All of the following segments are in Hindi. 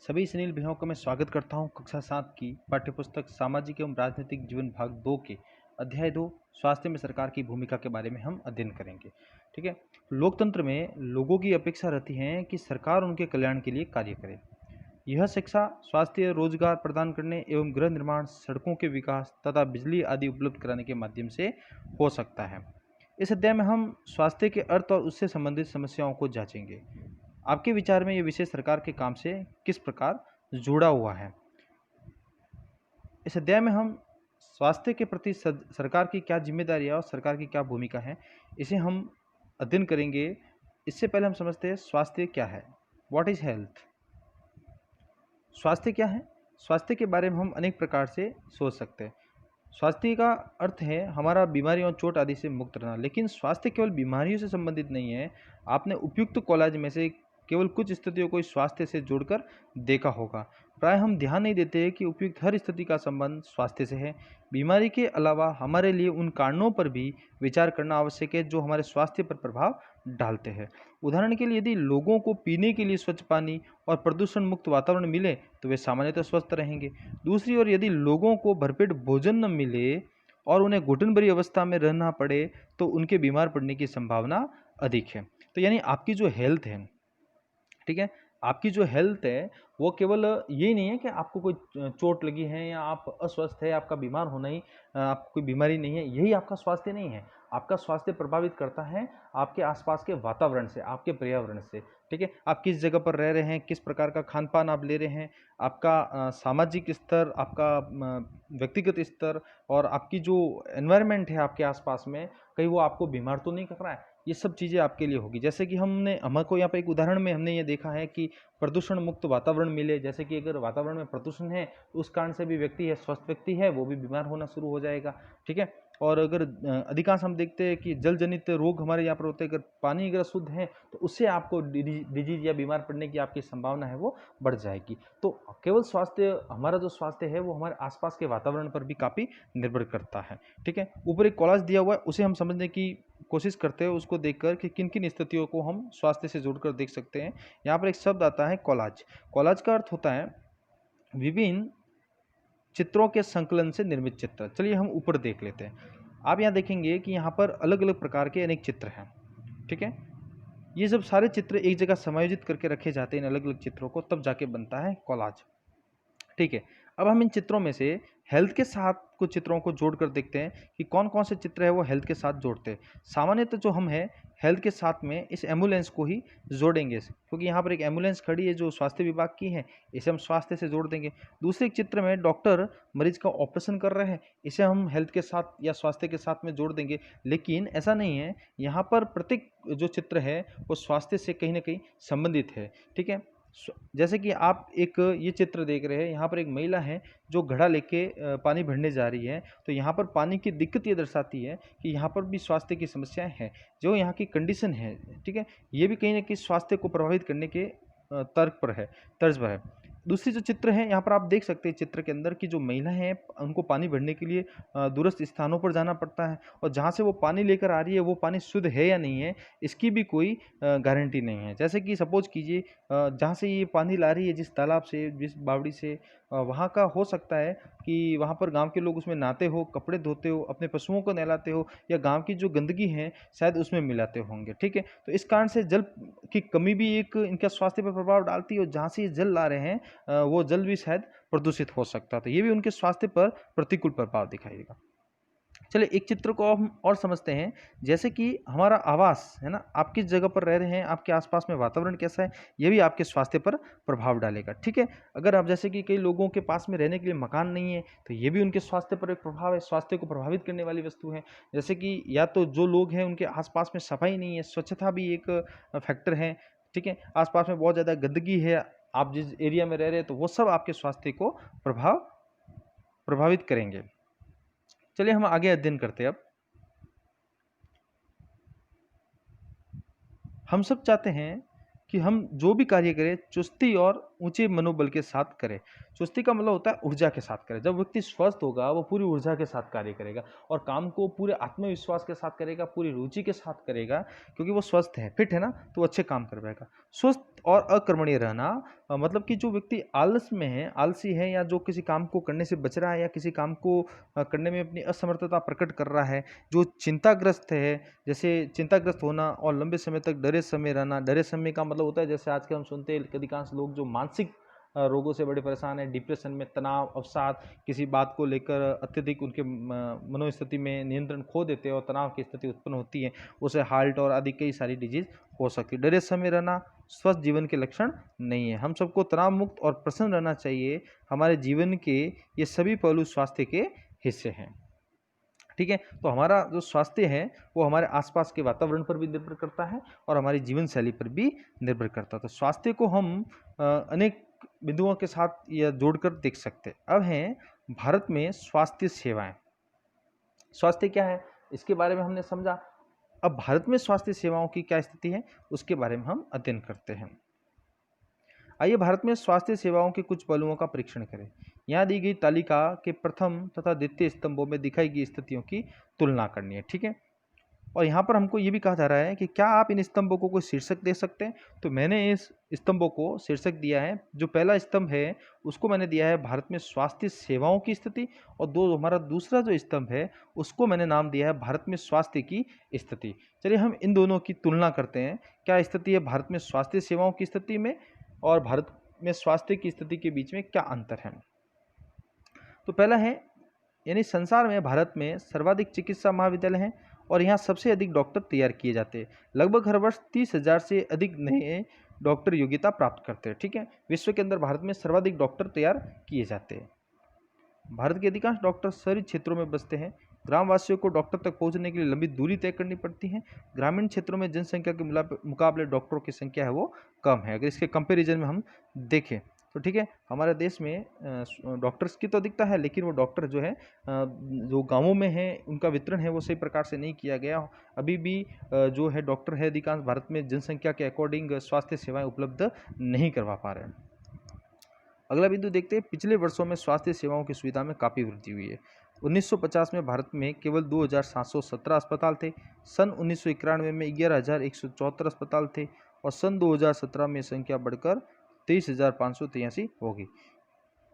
सभी सुनील भैयाओं का मैं स्वागत करता हूं कक्षा 7 की पाठ्यपुस्तक सामाजिक एवं राजनीतिक जीवन भाग 2 के अध्याय 2 स्वास्थ्य में सरकार की भूमिका के बारे में हम अध्ययन करेंगे। ठीक है। लोकतंत्र में लोगों की अपेक्षा रहती है कि सरकार उनके कल्याण के लिए कार्य करे। यह शिक्षा, स्वास्थ्य, रोजगार प्रदान करने एवं गृह निर्माण, सड़कों के विकास तथा बिजली आदि उपलब्ध कराने के माध्यम से हो सकता है। इस अध्याय में हम स्वास्थ्य के अर्थ और उससे संबंधित समस्याओं को जांचेंगे। आपके विचार में यह विषय सरकार के काम से किस प्रकार जुड़ा हुआ है? इस अध्याय में हम स्वास्थ्य के प्रति सरकार की क्या जिम्मेदारी है और सरकार की क्या भूमिका है, इसे हम अध्ययन करेंगे। इससे पहले हम समझते हैं स्वास्थ्य क्या है। What is health? स्वास्थ्य क्या है? स्वास्थ्य के बारे में हम अनेक प्रकार से सोच सकते हैं। स्वास्थ्य का अर्थ है हमारा बीमारियों और चोट आदि से मुक्त रहना, लेकिन स्वास्थ्य केवल बीमारियों से संबंधित नहीं है। आपने उपयुक्त कॉलेज में से केवल कुछ स्थितियों को स्वास्थ्य से जोड़कर देखा होगा। प्राय हम ध्यान नहीं देते हैं कि उपयुक्त हर स्थिति का संबंध स्वास्थ्य से है। बीमारी के अलावा हमारे लिए उन कारणों पर भी विचार करना आवश्यक है जो हमारे स्वास्थ्य पर प्रभाव डालते हैं। उदाहरण के लिए, यदि लोगों को पीने के लिए स्वच्छ पानी और प्रदूषण मुक्त वातावरण मिले तो वे सामान्यतः स्वस्थ रहेंगे। दूसरी ओर, यदि लोगों को भरपेट भोजन न मिले और उन्हें घुटन भरी अवस्था में रहना पड़े तो उनके बीमार पड़ने की संभावना अधिक है। तो यानी आपकी जो हेल्थ है, ठीक है, आपकी जो हेल्थ है वो केवल यही नहीं है कि आपको कोई चोट लगी है या आप अस्वस्थ है, आपका बीमार होना ही आपको कोई बीमारी नहीं है, यही आपका स्वास्थ्य नहीं है। आपका स्वास्थ्य प्रभावित करता है आपके आसपास के वातावरण से, आपके पर्यावरण से। ठीक है, आप किस जगह पर रह रहे हैं, किस प्रकार का खान पान आप ले रहे हैं, आपका सामाजिक स्तर, आपका व्यक्तिगत स्तर और आपकी जो एनवायरनमेंट है आपके आसपास में, कहीं वो आपको बीमार तो नहीं कर रहा है। ये सब चीज़ें आपके लिए होगी। जैसे कि हमको यहाँ पर एक उदाहरण में हमने ये देखा है कि प्रदूषण मुक्त वातावरण मिले। जैसे कि अगर वातावरण में प्रदूषण है तो उस कारण से भी व्यक्ति है, स्वस्थ व्यक्ति है, वो भी बीमार होना शुरू हो जाएगा। ठीक है। और अगर अधिकांश हम देखते हैं कि जल जनित रोग हमारे यहाँ पर होते हैं, अगर पानी अगर शुद्ध है तो उससे आपको डिजीज या बीमार पड़ने की आपकी संभावना है वो बढ़ जाएगी। तो केवल स्वास्थ्य, हमारा जो स्वास्थ्य है वो हमारे आसपास के वातावरण पर भी काफ़ी निर्भर करता है। ठीक है। ऊपर एक कॉलज दिया हुआ है, उसे हम समझने की कोशिश करते हैं, उसको देखकर कि किन किन स्थितियों को हम स्वास्थ्य से जोड़कर देख सकते हैं। यहाँ पर एक शब्द आता है कॉलाज। कॉलाज का अर्थ होता है विभिन्न चित्रों के संकलन से निर्मित चित्र। चलिए हम ऊपर देख लेते हैं। आप यहाँ देखेंगे कि यहाँ पर अलग अलग प्रकार के अनेक चित्र हैं। ठीक है। ये जब सारे चित्र एक जगह समायोजित करके रखे जाते हैं इन अलग अलग चित्रों को, तब जाके बनता है कॉलाज। ठीक है। अब हम इन चित्रों में से हेल्थ के साथ कुछ चित्रों को जोड़कर देखते हैं कि कौन कौन से चित्र है वो हेल्थ के साथ जोड़ते हैं। सामान्यतः जो हम है हेल्थ के साथ में इस एम्बुलेंस को ही जोड़ेंगे, क्योंकि यहाँ पर एक एम्बुलेंस खड़ी है जो स्वास्थ्य विभाग की है, इसे हम स्वास्थ्य से जोड़ देंगे। दूसरे चित्र में डॉक्टर मरीज का ऑपरेशन कर रहे हैं, इसे हम हेल्थ के साथ या स्वास्थ्य के साथ में जोड़ देंगे। लेकिन ऐसा नहीं है, यहाँ पर प्रत्येक जो चित्र है वो स्वास्थ्य से कहीं ना कहीं संबंधित है। ठीक है। जैसे कि आप एक ये चित्र देख रहे हैं, यहाँ पर एक महिला है जो घड़ा लेके पानी भरने जा रही है। तो यहाँ पर पानी की दिक्कत ये दर्शाती है कि यहाँ पर भी स्वास्थ्य की समस्याएं हैं, जो यहाँ की कंडीशन है। ठीक है। ये भी कहीं ना कहीं स्वास्थ्य को प्रभावित करने के तर्ज पर है। दूसरी जो चित्र है, यहाँ पर आप देख सकते हैं चित्र के अंदर की जो महिला है उनको पानी भरने के लिए दूरस्थ स्थानों पर जाना पड़ता है, और जहाँ से वो पानी लेकर आ रही है वो पानी शुद्ध है या नहीं है इसकी भी कोई गारंटी नहीं है। जैसे कि सपोज कीजिए जहाँ से ये पानी ला रही है, जिस तालाब से, जिस बावड़ी से, वहाँ का हो सकता है कि वहाँ पर गांव के लोग उसमें नहाते हो, कपड़े धोते हो, अपने पशुओं को नहलाते हो, या गांव की जो गंदगी है शायद उसमें मिलाते होंगे। ठीक है। तो इस कारण से जल की कमी भी एक इनका स्वास्थ्य पर प्रभाव डालती है, और जहाँ से ये जल ला रहे हैं वो जल भी शायद प्रदूषित हो सकता है, तो ये भी उनके स्वास्थ्य पर प्रतिकूल प्रभाव दिखाएगा। चलिए एक चित्र को हम और समझते हैं। जैसे कि हमारा आवास है ना, आप किस जगह पर रह रहे हैं, आपके आसपास में वातावरण कैसा है, ये भी आपके स्वास्थ्य पर प्रभाव डालेगा। ठीक है। अगर आप जैसे कि कई लोगों के पास में रहने के लिए मकान नहीं है तो ये भी उनके स्वास्थ्य पर एक प्रभाव है, स्वास्थ्य को प्रभावित करने वाली वस्तु है। जैसे कि या तो जो लोग हैं उनके आसपास में सफाई नहीं है, स्वच्छता भी एक फैक्टर है। ठीक है। आसपास में बहुत ज़्यादा गंदगी है, आप जिस एरिया में रह रहे हैं, तो वो सब आपके स्वास्थ्य को प्रभावित करेंगे। चलिए हम आगे अध्ययन करते हैं। अब हम सब चाहते हैं कि हम जो भी कार्य करें चुस्ती और ऊंचे मनोबल के साथ करें। चुस्ती का मतलब होता है ऊर्जा के साथ करें। जब व्यक्ति स्वस्थ होगा वो पूरी ऊर्जा के साथ कार्य करेगा और काम को पूरे आत्मविश्वास के साथ करेगा, पूरी रुचि के साथ करेगा, क्योंकि वो स्वस्थ है, फिट है ना, तो वो अच्छे काम कर पाएगा। स्वस्थ और अकर्मण्य रहना मतलब कि जो व्यक्ति आलस में है, आलसी है, या जो किसी काम को करने से बच रहा है, या किसी काम को करने में अपनी असमर्थता प्रकट कर रहा है, जो चिंताग्रस्त है, जैसे चिंताग्रस्त होना और लंबे समय तक डरे समय रहना। डरे समय का मतलब होता है जैसे आजकल हम सुनते हैं अधिकांश लोग जो मानसिक रोगों से बड़े परेशान हैं, डिप्रेशन में, तनाव, अवसाद, किसी बात को लेकर अत्यधिक उनके मनोस्थिति में नियंत्रण खो देते हैं और तनाव की स्थिति उत्पन्न होती है, उसे हार्ट और आदि कई सारी डिजीज हो सकती है। डरे समय रहना स्वस्थ जीवन के लक्षण नहीं है। हम सबको तनाव मुक्त और प्रसन्न रहना चाहिए। हमारे जीवन के ये सभी पहलू स्वास्थ्य के हिस्से हैं। ठीक है, तो हमारा जो स्वास्थ्य है वो हमारे आसपास के वातावरण पर भी निर्भर करता है और हमारी जीवन शैली पर भी निर्भर करता है। तो स्वास्थ्य को हम अनेक बिंदुओं के साथ या जोड़कर देख सकते हैं। अब हैं भारत में स्वास्थ्य सेवाएं। स्वास्थ्य क्या है इसके बारे में हमने समझा। अब भारत में स्वास्थ्य सेवाओं की क्या स्थिति है उसके बारे में हम अध्ययन करते हैं। आइए भारत में स्वास्थ्य सेवाओं के कुछ पहलुओं का परीक्षण करें। यहाँ दी गई तालिका के प्रथम तथा द्वितीय स्तंभों में दिखाई गई स्थितियों की तुलना करनी है। ठीक है, और यहाँ पर हमको ये भी कहा जा रहा है कि क्या आप इन स्तंभों को कोई शीर्षक दे सकते हैं। तो मैंने इस स्तंभों को शीर्षक दिया है। जो पहला स्तंभ है उसको मैंने दिया है भारत में स्वास्थ्य सेवाओं की स्थिति, और हमारा दूसरा जो स्तंभ है उसको मैंने नाम दिया है भारत में स्वास्थ्य की स्थिति। चलिए हम इन दोनों की तुलना करते हैं। क्या स्थिति है भारत में स्वास्थ्य सेवाओं की स्थिति में और भारत में स्वास्थ्य की स्थिति के बीच में क्या अंतर है। तो पहला है, यानी संसार में भारत में सर्वाधिक चिकित्सा महाविद्यालय हैं और यहाँ सबसे अधिक डॉक्टर तैयार किए जाते हैं। लगभग हर वर्ष 30,000 से अधिक नए डॉक्टर योग्यता प्राप्त करते हैं। ठीक है, विश्व के अंदर भारत में सर्वाधिक डॉक्टर तैयार किए जाते हैं। भारत के अधिकांश डॉक्टर शहरी क्षेत्रों में बसते हैं। ग्रामवासियों को डॉक्टर तक पहुंचने के लिए लंबी दूरी तय करनी पड़ती है। ग्रामीण क्षेत्रों में जनसंख्या के मुकाबले डॉक्टरों की संख्या है वो कम है। अगर इसके कंपैरिजन में हम देखें तो ठीक है, हमारे देश में डॉक्टर्स की तो अधिकता है, लेकिन वो डॉक्टर जो है जो गांवों में है उनका वितरण है वो सही प्रकार से नहीं किया गया। अभी भी जो है डॉक्टर है अधिकांश भारत में जनसंख्या के अकॉर्डिंग स्वास्थ्य सेवाएं उपलब्ध नहीं करवा पा रहे हैं। अगला बिंदु देखते हैं, पिछले वर्षों में स्वास्थ्य सेवाओं की सुविधा में काफ़ी वृद्धि हुई है। 1950 में भारत में केवल 2,717 अस्पताल थे। सन 1991 में 11,174 अस्पताल थे और सन 2017 में संख्या बढ़कर 23,583 होगी।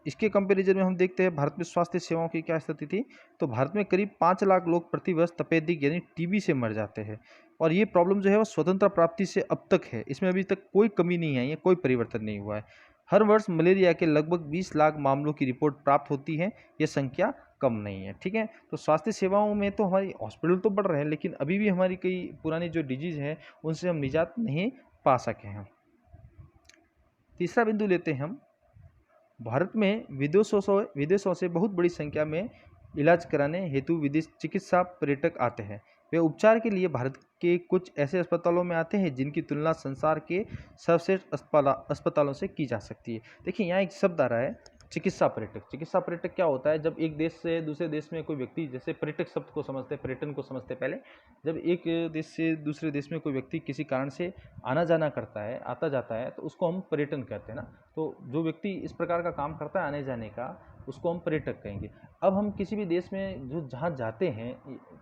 इसके कंपैरिजन में हम देखते हैं भारत में स्वास्थ्य सेवाओं की क्या स्थिति थी। तो भारत में करीब 5 लाख लोग प्रति वर्ष तपेदिक यानी टीबी से मर जाते हैं, और ये प्रॉब्लम जो है वो स्वतंत्रता प्राप्ति से अब तक है। इसमें अभी तक कोई कमी नहीं आई है, कोई परिवर्तन नहीं हुआ है। हर वर्ष मलेरिया के लगभग 20 लाख मामलों की रिपोर्ट प्राप्त होती है। ये संख्या कम नहीं है। ठीक है, तो स्वास्थ्य सेवाओं में तो हमारी हॉस्पिटल तो बढ़ रहे हैं, लेकिन अभी भी हमारी कई पुरानी जो डिजीज है उनसे हम निजात नहीं पा सके हैं। तीसरा बिंदु लेते हैं हम, भारत में विदेशों से बहुत बड़ी संख्या में इलाज कराने हेतु विदेश चिकित्सा पर्यटक आते हैं। वे उपचार के लिए भारत के कुछ ऐसे अस्पतालों में आते हैं जिनकी तुलना संसार के सर्वश्रेष्ठ अस्पतालों से की जा सकती है। देखिए यहाँ एक शब्द आ रहा है चिकित्सा पर्यटक। चिकित्सा पर्यटक क्या होता है, जब एक देश से दूसरे देश में कोई व्यक्ति, जैसे पर्यटक शब्द को समझते हैं, पर्यटन को समझते हैं पहले, जब एक देश से दूसरे देश में कोई व्यक्ति किसी कारण से आना जाना करता है, आता जाता है, तो उसको हम पर्यटन कहते हैं ना। तो जो व्यक्ति इस प्रकार का काम करता है आने जाने का, उसको हम पर्यटक कहेंगे। अब हम किसी भी देश में जो जहाँ जाते हैं,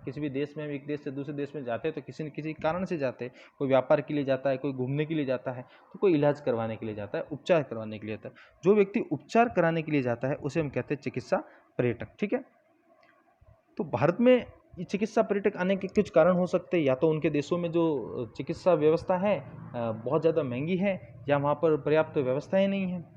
किसी भी देश में, एक देश से दूसरे देश में जाते हैं तो किसी न किसी कारण से जाते हैं। कोई व्यापार के लिए जाता है, कोई घूमने के लिए जाता है, तो कोई इलाज करवाने के लिए जाता है, उपचार करवाने के लिए जाता है। जो व्यक्ति उपचार कराने के लिए जाता है उसे हम कहते हैं चिकित्सा पर्यटक। ठीक है, तो भारत में ये चिकित्सा पर्यटक आने के कुछ कारण हो सकते हैं। या तो उनके देशों में जो चिकित्सा व्यवस्था है बहुत ज़्यादा महंगी है, या वहाँ पर पर्याप्त व्यवस्थाएं नहीं हैं।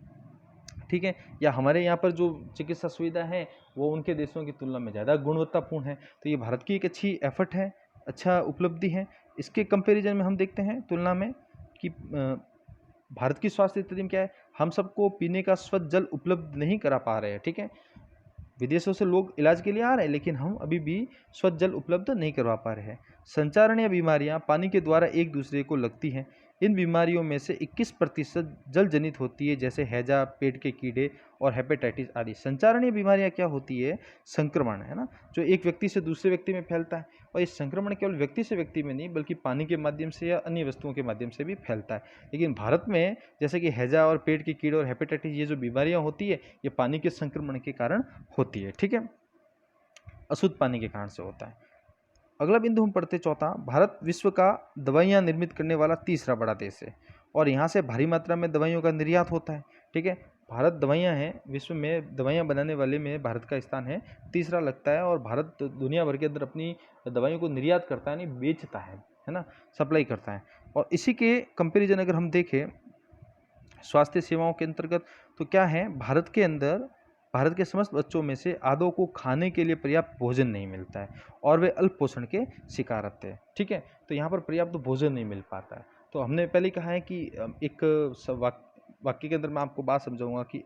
ठीक है, या हमारे यहाँ पर जो चिकित्सा सुविधा है वो उनके देशों की तुलना में ज़्यादा गुणवत्तापूर्ण है। तो ये भारत की एक अच्छी एफर्ट है, अच्छा उपलब्धि है। इसके कंपैरिजन में हम देखते हैं तुलना में कि भारत की स्वास्थ्य स्थिति में क्या है, हम सबको पीने का स्वच्छ जल उपलब्ध नहीं करा पा रहे हैं। ठीक है, विदेशों से लोग इलाज के लिए आ रहे हैं, लेकिन हम अभी भी स्वच्छ जल उपलब्ध नहीं करवा पा रहे हैं। संचारणीय बीमारियां पानी के द्वारा एक दूसरे को लगती हैं। इन बीमारियों में से 21% जल जनित होती है, जैसे हैजा, पेट के कीड़े और हेपेटाइटिस आदि। संचारणीय बीमारियां क्या होती है? संक्रमण, है ना, जो एक व्यक्ति से दूसरे व्यक्ति में फैलता है। और ये संक्रमण केवल व्यक्ति से व्यक्ति में नहीं, बल्कि पानी के माध्यम से या अन्य वस्तुओं के माध्यम से भी फैलता है। लेकिन भारत में जैसे कि हैजा और पेट के कीड़े और हेपेटाइटिस, ये जो बीमारियां होती है, ये पानी के संक्रमण के कारण होती है। ठीक है, अशुद्ध पानी के कारण से होता है। अगला बिंदु हम पढ़ते चौथा, भारत विश्व का दवाइयाँ निर्मित करने वाला तीसरा बड़ा देश है और यहाँ से भारी मात्रा में दवाइयों का निर्यात होता है। ठीक है, भारत दवाइयाँ हैं, विश्व में दवाइयाँ बनाने वाले में भारत का स्थान है तीसरा लगता है। और भारत दुनिया भर के अंदर अपनी दवाइयों को निर्यात करता है, नहीं बेचता है ना, सप्लाई करता है। और इसी के कंपेरिजन अगर हम देखें स्वास्थ्य सेवाओं के अंतर्गत, तो क्या है, भारत के अंदर भारत के समस्त बच्चों में से आधों को खाने के लिए पर्याप्त भोजन नहीं मिलता है और वे अल्प पोषण के शिकार रहते हैं। ठीक है, तो यहाँ पर पर्याप्त भोजन नहीं मिल पाता है। तो हमने पहले कहा है कि एक वाक्य के अंदर मैं आपको बात समझाऊंगा कि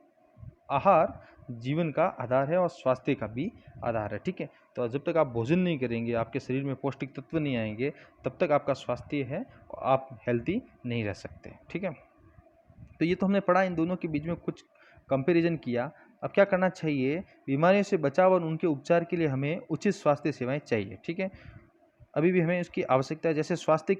आहार जीवन का आधार है और स्वास्थ्य का भी आधार है। ठीक है, तो जब तक आप भोजन नहीं करेंगे, आपके शरीर में पौष्टिक तत्व नहीं आएंगे, तब तक आपका स्वास्थ्य है और आप हेल्दी नहीं रह सकते। ठीक है, तो ये तो हमने पढ़ा, इन दोनों के बीच में कुछ कंपैरिजन किया। अब क्या करना चाहिए? बीमारियों से बचाव और उनके उपचार के लिए हमें उचित स्वास्थ्य सेवाएं चाहिए। ठीक है, अभी भी हमें उसकी आवश्यकता है। जैसे स्वास्थ्य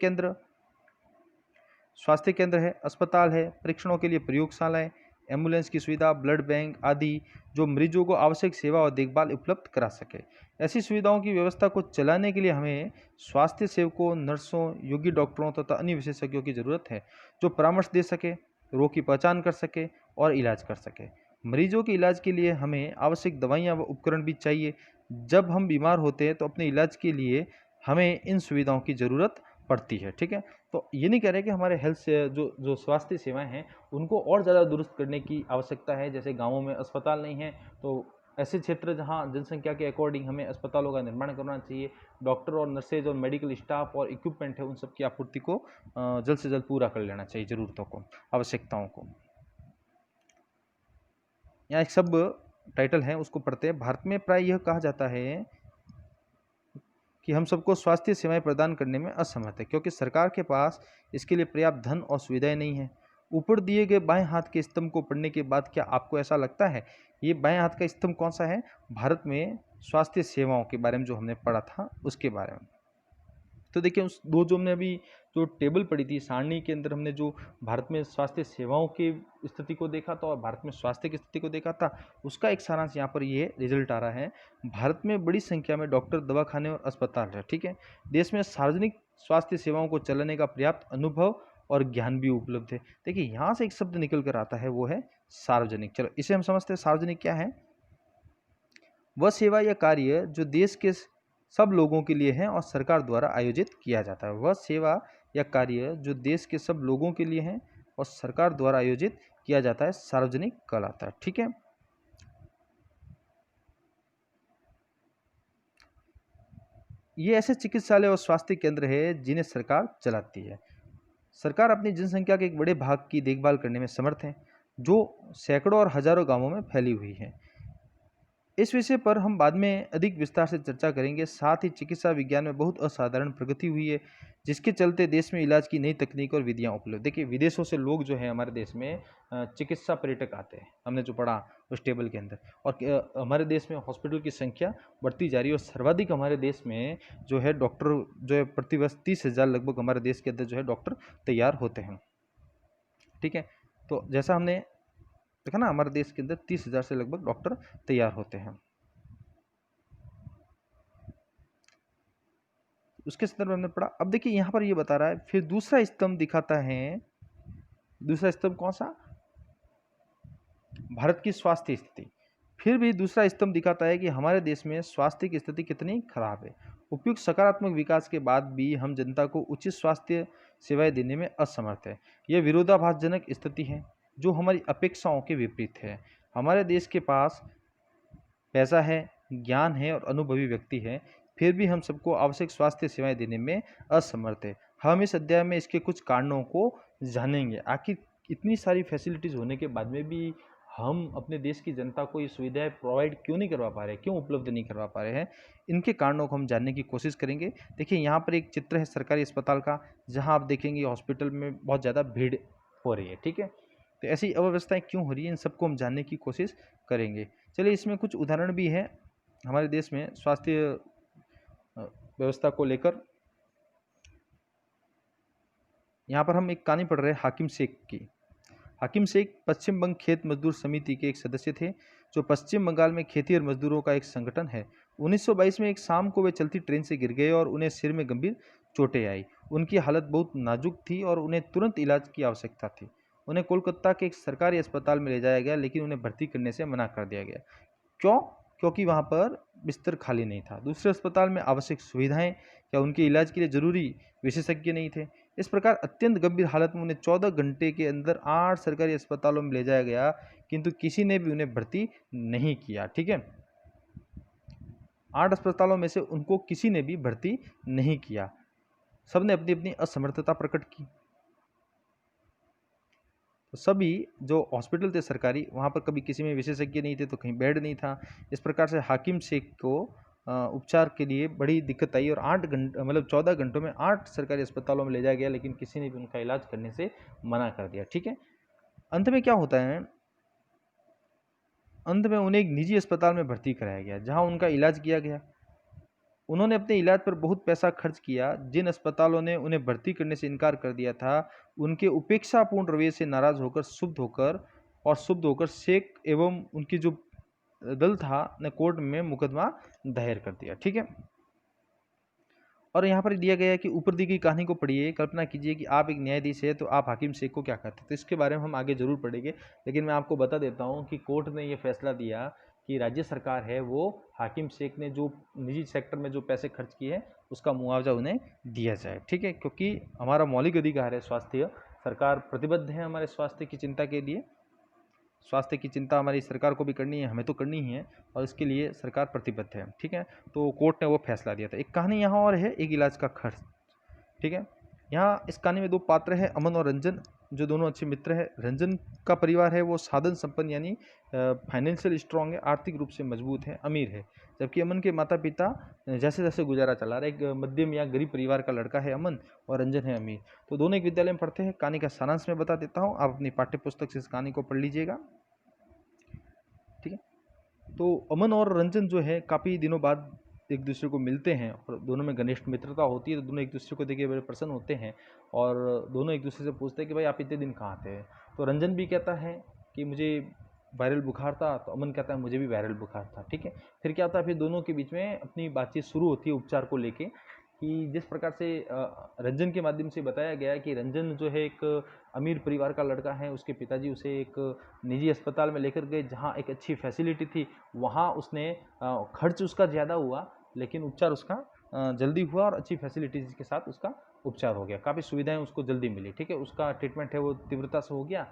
केंद्र है, अस्पताल है, परीक्षणों के लिए प्रयोगशालाएं, एम्बुलेंस की सुविधा, ब्लड बैंक आदि, जो मरीजों को आवश्यक सेवा और देखभाल उपलब्ध करा सके। ऐसी सुविधाओं की व्यवस्था को चलाने के लिए हमें स्वास्थ्य सेवकों, नर्सों, योग्य डॉक्टरों तथा अन्य विशेषज्ञों की जरूरत है, जो परामर्श दे सके, रोग की पहचान कर सके और इलाज कर सके। मरीजों के इलाज के लिए हमें आवश्यक दवाइयाँ व उपकरण भी चाहिए। जब हम बीमार होते हैं तो अपने इलाज के लिए हमें इन सुविधाओं की ज़रूरत पड़ती है। ठीक है, तो ये नहीं कह रहे कि हमारे हेल्थ से जो स्वास्थ्य सेवाएं हैं उनको और ज़्यादा दुरुस्त करने की आवश्यकता है। जैसे गाँवों में अस्पताल नहीं है, तो ऐसे क्षेत्र जहाँ जनसंख्या के अकॉर्डिंग हमें अस्पतालों का निर्माण करना चाहिए। डॉक्टर और नर्सेज और मेडिकल स्टाफ और इक्विपमेंट है, उन सब की आपूर्ति को जल्द से जल्द पूरा कर लेना चाहिए, ज़रूरतों को, आवश्यकताओं को। यहाँ एक सब टाइटल है, उसको पढ़ते हैं। भारत में प्राय यह कहा जाता है कि हम सबको स्वास्थ्य सेवाएं प्रदान करने में असमर्थ है, क्योंकि सरकार के पास इसके लिए पर्याप्त धन और सुविधाएं नहीं है। ऊपर दिए गए बाएं हाथ के स्तंभ को पढ़ने के बाद क्या आपको ऐसा लगता है? ये बाएं हाथ का स्तंभ कौन सा है? भारत में स्वास्थ्य सेवाओं के बारे में जो हमने पढ़ा था उसके बारे में। तो देखिए, उस दो जो हमने अभी जो टेबल पढ़ी थी, सारणी के अंदर हमने जो भारत में स्वास्थ्य सेवाओं की स्थिति को देखा था और भारत में स्वास्थ्य की स्थिति को देखा था, उसका एक सारांश यहाँ पर ये रिजल्ट आ रहा है। भारत में बड़ी संख्या में डॉक्टर, दवाखाने और अस्पताल है। ठीक है, देश में सार्वजनिक स्वास्थ्य सेवाओं को चलाने का पर्याप्त अनुभव और ज्ञान भी उपलब्ध है। देखिए, यहाँ से एक शब्द निकल कर आता है, वो है सार्वजनिक। चलो इसे हम समझते हैं। सार्वजनिक क्या है? वह सेवा या कार्य जो देश के सब लोगों के लिए है और सरकार द्वारा आयोजित किया जाता है। वह सेवा या कार्य जो देश के सब लोगों के लिए है और सरकार द्वारा आयोजित किया जाता है, सार्वजनिक कहलाता है। ठीक है, ये ऐसे चिकित्सालय और स्वास्थ्य केंद्र है जिन्हें सरकार चलाती है। सरकार अपनी जनसंख्या के एक बड़े भाग की देखभाल करने में समर्थ है, जो सैकड़ों और हजारों गांवों में फैली हुई है। इस विषय पर हम बाद में अधिक विस्तार से चर्चा करेंगे। साथ ही चिकित्सा विज्ञान में बहुत असाधारण प्रगति हुई है, जिसके चलते देश में इलाज की नई तकनीक और विधियां उपलब्ध। देखिए, विदेशों से लोग जो है हमारे देश में चिकित्सा पर्यटक आते हैं, हमने जो पढ़ा उस टेबल के अंदर। और हमारे देश में हॉस्पिटल की संख्या बढ़ती जा रही है और सर्वाधिक हमारे देश में जो है डॉक्टर जो है प्रतिवर्ष 30,000 लगभग हमारे देश के अंदर जो है डॉक्टर तैयार होते हैं। ठीक है, तो जैसा हमने देखा ना, हमारे देश के अंदर 30,000 से लगभग डॉक्टर तैयार होते हैं। उसके संदर्भ में हमने पढ़ा। अब देखिए, यहाँ पर ये बता रहा है, फिर दूसरा स्तंभ दिखाता है। दूसरा स्तंभ कौन सा? भारत की स्वास्थ्य स्थिति। फिर भी दूसरा स्तंभ दिखाता है कि हमारे देश में स्वास्थ्य की स्थिति कितनी खराब है। उपयुक्त सकारात्मक विकास के बाद भी हम जनता को उचित स्वास्थ्य सेवाएं देने में असमर्थ है। यह विरोधाभासजनक स्थिति है जो हमारी अपेक्षाओं के विपरीत है। हमारे देश के पास पैसा है, ज्ञान है और अनुभवी व्यक्ति है, फिर भी हम सबको आवश्यक स्वास्थ्य सेवाएं देने में असमर्थ है। हम इस अध्याय में इसके कुछ कारणों को जानेंगे। आखिर इतनी सारी फैसिलिटीज़ होने के बाद में भी हम अपने देश की जनता को ये सुविधाएं प्रोवाइड क्यों नहीं करवा पा रहे हैं, क्यों उपलब्ध नहीं करवा पा रहे हैं, इनके कारणों को हम जानने की कोशिश करेंगे। देखिए यहाँ पर एक चित्र है सरकारी अस्पताल का, जहाँ आप देखेंगे हॉस्पिटल में बहुत ज़्यादा भीड़ हो रही है, ठीक है। तो ऐसी अव्यवस्थाएं क्यों हो रही है, इन सबको हम जानने की कोशिश करेंगे। चलिए इसमें कुछ उदाहरण भी है हमारे देश में स्वास्थ्य व्यवस्था को लेकर। यहाँ पर हम एक कहानी पढ़ रहे हैं हाकिम शेख की। हाकिम शेख पश्चिम बंग खेत मजदूर समिति के एक सदस्य थे, जो पश्चिम बंगाल में खेती और मजदूरों का एक संगठन है। 1922 में एक शाम को वे चलती ट्रेन से गिर गए और उन्हें सिर में गंभीर चोटें आई। उनकी हालत बहुत नाजुक थी और उन्हें तुरंत इलाज की आवश्यकता थी। उन्हें कोलकाता के एक सरकारी अस्पताल में ले जाया गया, लेकिन उन्हें भर्ती करने से मना कर दिया गया। क्यों? क्योंकि वहाँ पर बिस्तर खाली नहीं था, दूसरे अस्पताल में आवश्यक सुविधाएं या उनके इलाज के लिए जरूरी विशेषज्ञ नहीं थे। इस प्रकार अत्यंत गंभीर हालत में उन्हें 14 घंटे के अंदर 8 सरकारी अस्पतालों में ले जाया गया, किंतु किसी ने भी उन्हें भर्ती नहीं किया, ठीक है। 8 अस्पतालों में से उनको किसी ने भी भर्ती नहीं किया, सबने अपनी अपनी असमर्थता प्रकट की। तो सभी जो हॉस्पिटल थे सरकारी, वहाँ पर कभी किसी में विशेषज्ञ नहीं थे, तो कहीं बेड नहीं था। इस प्रकार से हाकिम शेख को उपचार के लिए बड़ी दिक्कत आई और 8 घंटे मतलब 14 घंटों में 8 सरकारी अस्पतालों में ले जाया गया, लेकिन किसी ने भी उनका इलाज करने से मना कर दिया, ठीक है। अंत में क्या होता है, अंत में उन्हें एक निजी अस्पताल में भर्ती कराया गया, जहाँ उनका इलाज किया गया। उन्होंने अपने इलाज पर बहुत पैसा खर्च किया। जिन अस्पतालों ने उन्हें भर्ती करने से इनकार कर दिया था, उनके उपेक्षापूर्ण रवैये से नाराज होकर शुद्ध होकर शेख एवं उनकी जो दल था ने कोर्ट में मुकदमा दायर कर दिया, ठीक है। और यहाँ पर दिया गया है कि ऊपर दी गई कहानी को पढ़िए, कल्पना कीजिए कि आप एक न्यायाधीश है, तो आप हाकिम शेख को क्या कहते हैं। तो इसके बारे में हम आगे जरूर पढ़ेंगे, लेकिन मैं आपको बता देता हूँ कि कोर्ट ने ये फैसला दिया कि राज्य सरकार है वो हाकिम शेख ने जो निजी सेक्टर में जो पैसे खर्च किए हैं उसका मुआवजा उन्हें दिया जाए, ठीक है। क्योंकि हमारा मौलिक अधिकार है स्वास्थ्य, सरकार प्रतिबद्ध है हमारे स्वास्थ्य की चिंता के लिए। स्वास्थ्य की चिंता हमारी सरकार को भी करनी है, हमें तो करनी ही है, और इसके लिए सरकार प्रतिबद्ध है, ठीक है। तो कोर्ट ने वो फैसला दिया था। एक कहानी यहाँ और है, एक इलाज का खर्च, ठीक है। यहाँ इस कहानी में दो पात्र हैं, अमन और रंजन, जो दोनों अच्छे मित्र हैं। रंजन का परिवार है वो साधन संपन्न यानी फाइनेंशियल स्ट्रांग है, आर्थिक रूप से मजबूत है, अमीर है। जबकि अमन के माता पिता जैसे जैसे गुजारा चला रहे, एक मध्यम या गरीब परिवार का लड़का है अमन, और रंजन है अमीर। तो दोनों एक विद्यालय में पढ़ते हैं। कहानी का सारांश मैं बता देता हूँ, आप अपनी पाठ्य पुस्तक से इस कहानी को पढ़ लीजिएगा, ठीक है। तो अमन और रंजन जो है काफ़ी दिनों बाद एक दूसरे को मिलते हैं और दोनों में घनिष्ठ मित्रता होती है। तो दोनों एक दूसरे को देखे बड़े प्रसन्न होते हैं और दोनों एक दूसरे से पूछते हैं कि भाई आप इतने दिन कहाँ थे। तो रंजन भी कहता है कि मुझे वायरल बुखार था, तो अमन कहता है मुझे भी वायरल बुखार था, ठीक है। फिर क्या होता है, फिर दोनों के बीच में अपनी बातचीत शुरू होती है उपचार को लेके, कि जिस प्रकार से रंजन के माध्यम से बताया गया है कि रंजन जो है एक अमीर परिवार का लड़का है, उसके पिताजी उसे एक निजी अस्पताल में लेकर गए जहाँ एक अच्छी फैसिलिटी थी। वहाँ उसने खर्च उसका ज़्यादा हुआ, लेकिन उपचार उसका जल्दी हुआ और अच्छी फैसिलिटीज़ के साथ उसका उपचार हो गया, काफ़ी सुविधाएं उसको जल्दी मिली, ठीक है। उसका ट्रीटमेंट है वो तीव्रता से हो गया,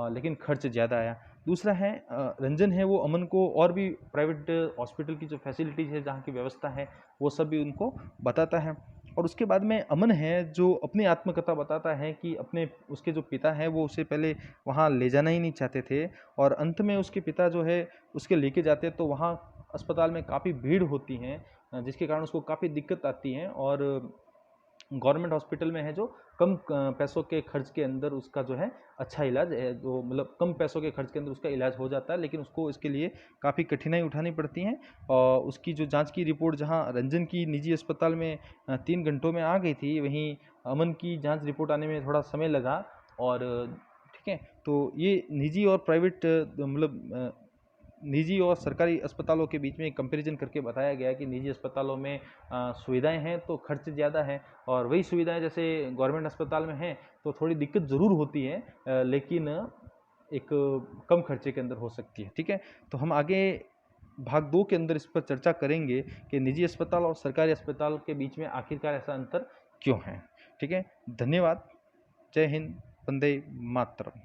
लेकिन खर्च ज़्यादा आया। दूसरा है रंजन है वो अमन को और भी प्राइवेट हॉस्पिटल की जो फैसिलिटीज़ है, जहाँ की व्यवस्था है, वो सब भी उनको बताता है। और उसके बाद में अमन है जो अपनी आत्मकथा बताता है कि अपने उसके जो पिता हैं वो उसे पहले वहाँ ले जाना ही नहीं चाहते थे, और अंत में उसके पिता जो है उसके लेके जाते, तो वहाँ अस्पताल में काफ़ी भीड़ होती है, जिसके कारण उसको काफ़ी दिक्कत आती है। और गवर्नमेंट हॉस्पिटल में है जो कम पैसों के खर्च के अंदर उसका जो है अच्छा इलाज है, जो मतलब कम पैसों के खर्च के अंदर उसका इलाज हो जाता है, लेकिन उसको इसके लिए काफ़ी कठिनाई उठानी पड़ती हैं। और उसकी जो जांच की रिपोर्ट जहां रंजन की निजी अस्पताल में 3 घंटों में आ गई थी, वहीं अमन की जांच रिपोर्ट आने में थोड़ा समय लगा। और ठीक है, तो ये निजी और प्राइवेट मतलब निजी और सरकारी अस्पतालों के बीच में कंपैरिजन करके बताया गया कि निजी अस्पतालों में सुविधाएं हैं तो खर्च ज़्यादा है, और वही सुविधाएं जैसे गवर्नमेंट अस्पताल में हैं तो थोड़ी दिक्कत ज़रूर होती है, लेकिन एक कम खर्चे के अंदर हो सकती है, ठीक है। तो हम आगे भाग 2 के अंदर इस पर चर्चा करेंगे कि निजी अस्पताल और सरकारी अस्पताल के बीच में आखिरकार ऐसा अंतर क्यों है, ठीक है। धन्यवाद। जय हिंद। वंदे मातरम।